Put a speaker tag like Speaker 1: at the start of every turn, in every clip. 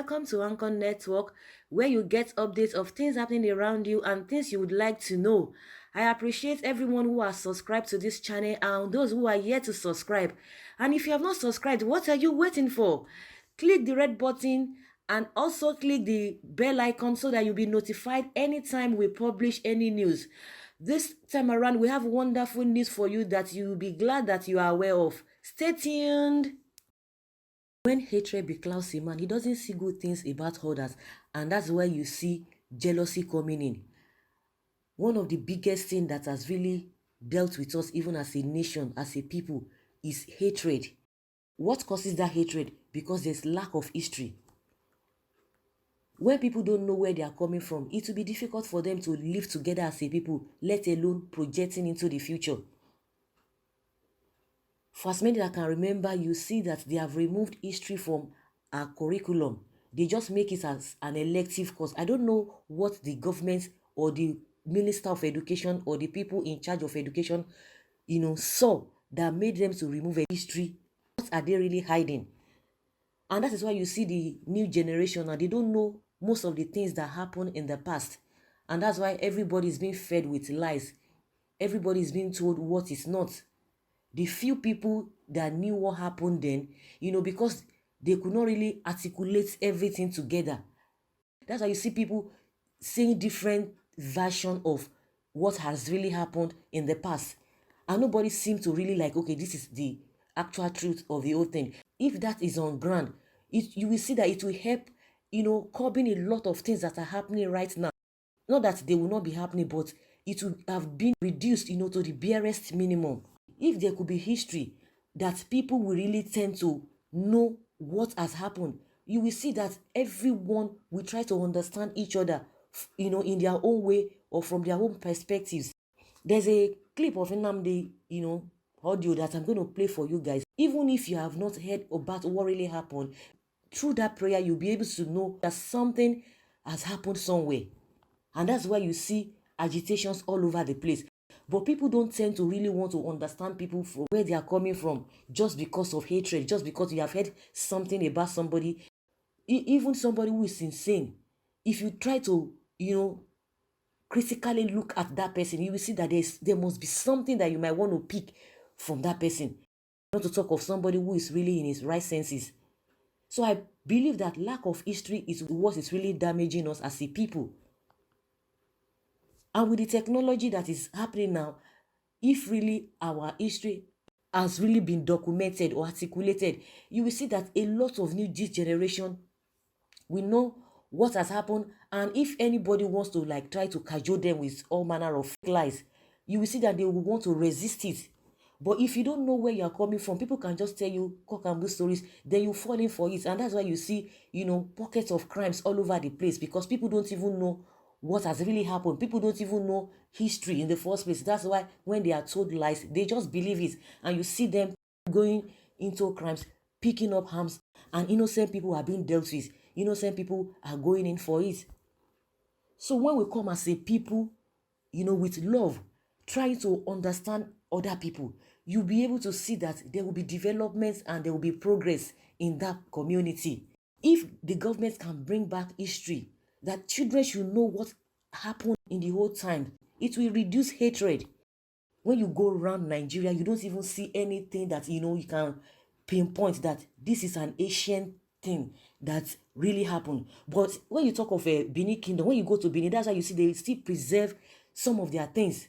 Speaker 1: welcome to Anchor Network, where you get updates of things happening around you and things you would like to know. I appreciate everyone who has subscribed to this channel and those who are yet to subscribe. And if you have not subscribed, what are you waiting for? Click the red button and also click the bell icon so that you'll be notified anytime we publish any news. This time around, we have wonderful news for you that you'll be glad that you are aware of. Stay tuned. When hatred beclouds a man, he doesn't see good things about others, and that's where you see jealousy coming in. One of the biggest things that has really dealt with us, even as a nation, as a people, is hatred. What causes that hatred? Because there's lack of history. When people don't know where they are coming from, it will be difficult for them to live together as a people, let alone projecting into the future. For as many that can remember, you see that they have removed history from our curriculum. They just make it as an elective course. I don't know what the government or the Minister of Education or the people in charge of education, saw that made them to remove a history. What are they really hiding? And that is why you see the new generation now, they don't know most of the things that happened in the past. And that's why everybody is being fed with lies. Everybody is being told what is not. The few people that knew what happened then, because they could not really articulate everything together. That's why you see people saying different versions of what has really happened in the past. And nobody seemed to really like, okay, this is the actual truth of the whole thing. If that is on ground, you will see that it will help, curbing a lot of things that are happening right now. Not that they will not be happening, but it will have been reduced, to the barest minimum. If there could be history that people will really tend to know what has happened, you will see that everyone will try to understand each other, in their own way or from their own perspectives. There's a clip of Nnamdi, audio that I'm going to play for you guys. Even if you have not heard about what really happened, through that prayer, you'll be able to know that something has happened somewhere. And that's why you see agitations all over the place. But people don't tend to really want to understand people from where they are coming from just because of hatred, just because you have heard something about somebody, even somebody who is insane. If you try to, critically look at that person, you will see that there must be something that you might want to pick from that person. Not to talk of somebody who is really in his right senses. So I believe that lack of history is what is really damaging us as a people. And with the technology that is happening now, if really our history has really been documented or articulated, you will see that a lot of this generation will know what has happened. And if anybody wants to try to cajole them with all manner of lies, you will see that they will want to resist it. But if you don't know where you are coming from, people can just tell you cock and bull stories, then you fall in for it. And that's why you see, pockets of crimes all over the place, because people don't even know what has really happened. People don't even know history in the first place. That's why when they are told lies, they just believe it. And you see them going into crimes, picking up arms, and innocent people are being dealt with. Innocent people are going in for it. So when we come as a people, with love, trying to understand other people, you'll be able to see that there will be developments and there will be progress in that community. If the government can bring back history, that children should know what happened in the whole time, it will reduce hatred. When you go around Nigeria, you don't even see anything that you can pinpoint that this is an ancient thing that really happened. But when you talk of a Benin Kingdom, when you go to Benin, that's why you see they still preserve some of their things.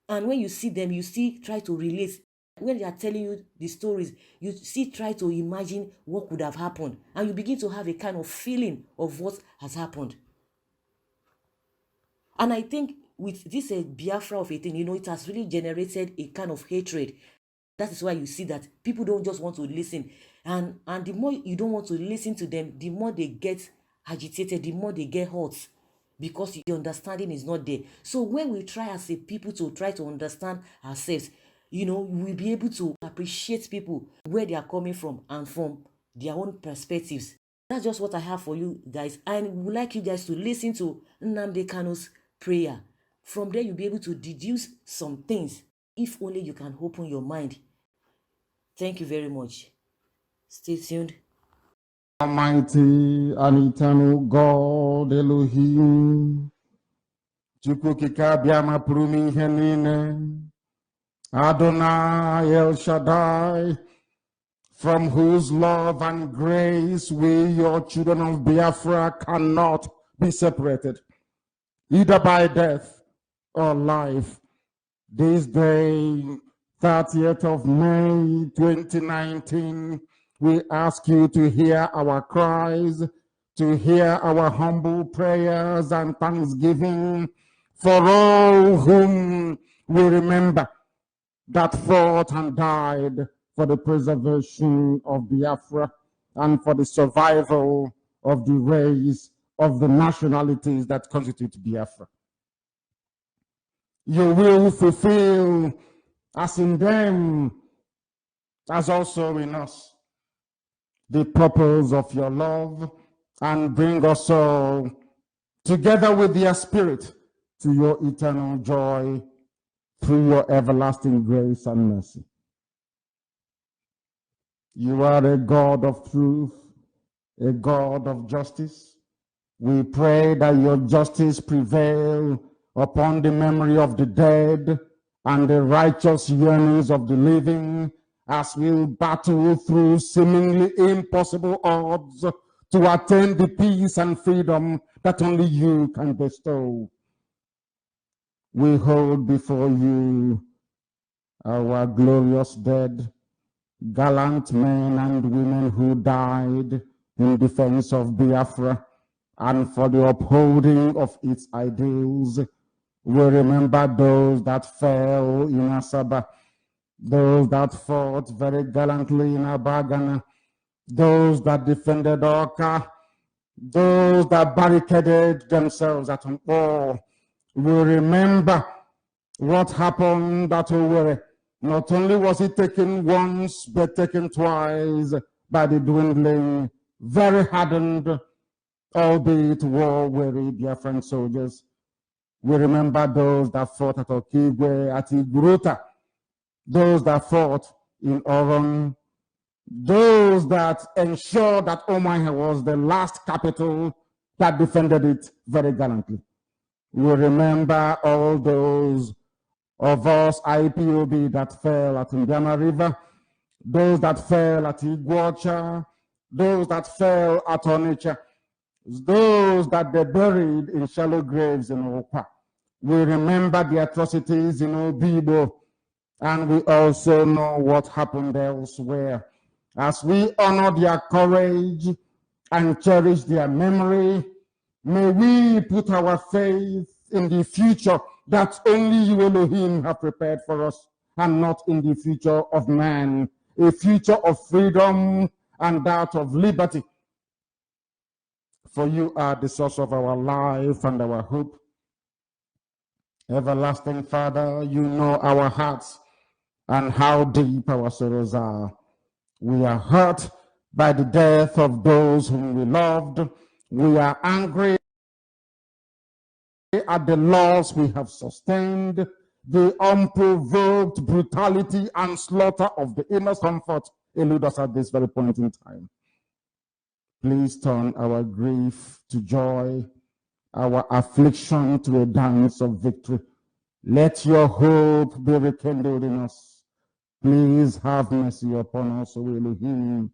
Speaker 1: And when you see them, you still try to relate. When they are telling you the stories, you still try to imagine what could have happened. And you begin to have a kind of feeling of what has happened. And I think with this Biafra of a thing, it has really generated a kind of hatred. That is why you see that people don't just want to listen. And the more you don't want to listen to them, the more they get agitated, the more they get hurt, because the understanding is not there. So when we try as a people to try to understand ourselves, we'll be able to appreciate people where they are coming from and from their own perspectives. That's just what I have for you guys. And I would like you guys to listen to Nnamdi Kanu's prayer. From there, you'll be able to deduce some things, if only you can open your mind. Thank you very much. Stay tuned.
Speaker 2: Almighty and eternal God, Elohim, Chukwu Kika Biama Purumi Henine, Adonai El Shaddai, from whose love and grace we, your children of Biafra, cannot be separated, either by death or life. This day, 30th of May, 2019, we ask you to hear our cries, to hear our humble prayers and thanksgiving for all whom we remember that fought and died for the preservation of Biafra and for the survival of the race of the nationalities that constitute Biafra. You will fulfill, as in them, as also in us, the purpose of your love, and bring us all, together with their spirit, to your eternal joy through your everlasting grace and mercy. You are a God of truth, a God of justice. We pray that your justice prevail upon the memory of the dead and the righteous yearnings of the living, as we battle through seemingly impossible odds to attain the peace and freedom that only you can bestow. We hold before you our glorious dead, gallant men and women who died in defense of Biafra and for the upholding of its ideals. We remember those that fell in Asaba, those that fought very gallantly in Abagana, those that defended Oka, those that barricaded themselves at Mpo. We remember what happened at Owerri. Not only was it taken once, but taken twice by the dwindling, very hardened, albeit war-weary Biafran soldiers. We remember those that fought at Okigwe, at Iguruta, those that fought in Oron, those that ensured that Omaihe was the last capital that defended it very gallantly. We remember all those of us IPOB that fell at Indiana River, those that fell at Iguacha, those that fell at Onitsha, those that they buried in shallow graves in Okwa. We remember the atrocities in Obibo, and we also know what happened elsewhere. As we honor their courage and cherish their memory, may we put our faith in the future that only you, Elohim, have prepared for us, and not in the future of man, a future of freedom and that of liberty. For you are the source of our life and our hope. Everlasting Father, you know our hearts and how deep our sorrows are. We are hurt by the death of those whom we loved. We are angry at the loss we have sustained. The unprovoked brutality and slaughter of the inner comfort elude us at this very point in time. Please turn our grief to joy, our affliction to a dance of victory. Let your hope be rekindled in us. Please have mercy upon us, O Elohim,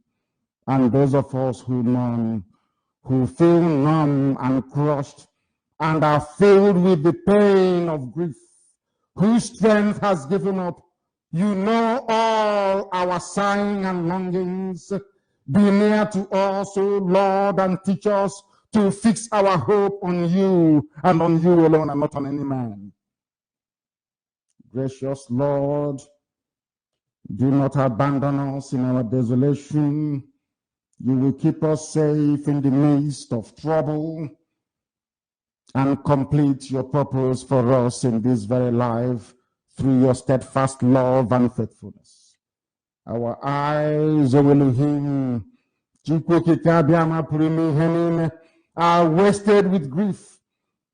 Speaker 2: and those of us who mourn, who feel numb and crushed, and are filled with the pain of grief, whose strength has given up. You know all our sighing and longings. Be near to us, O Lord, and teach us to fix our hope on you and on you alone and not on any man. Gracious Lord, do not abandon us in our desolation. You will keep us safe in the midst of trouble and complete your purpose for us in this very life through your steadfast love and faithfulness. Our eyes, O Elohim, are wasted with grief.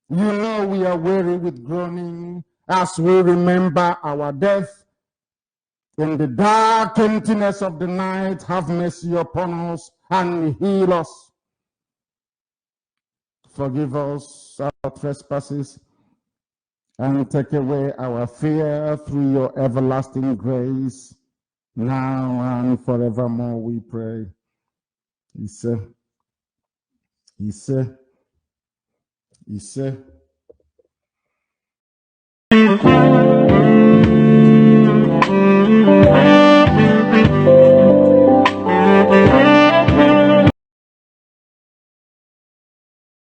Speaker 2: You know we are weary with groaning as we remember our death In the dark emptiness of the night, have mercy upon us and heal us. Forgive us our trespasses and take away our fear through your everlasting grace, now and forevermore, we pray. Ise, Ise, Ise.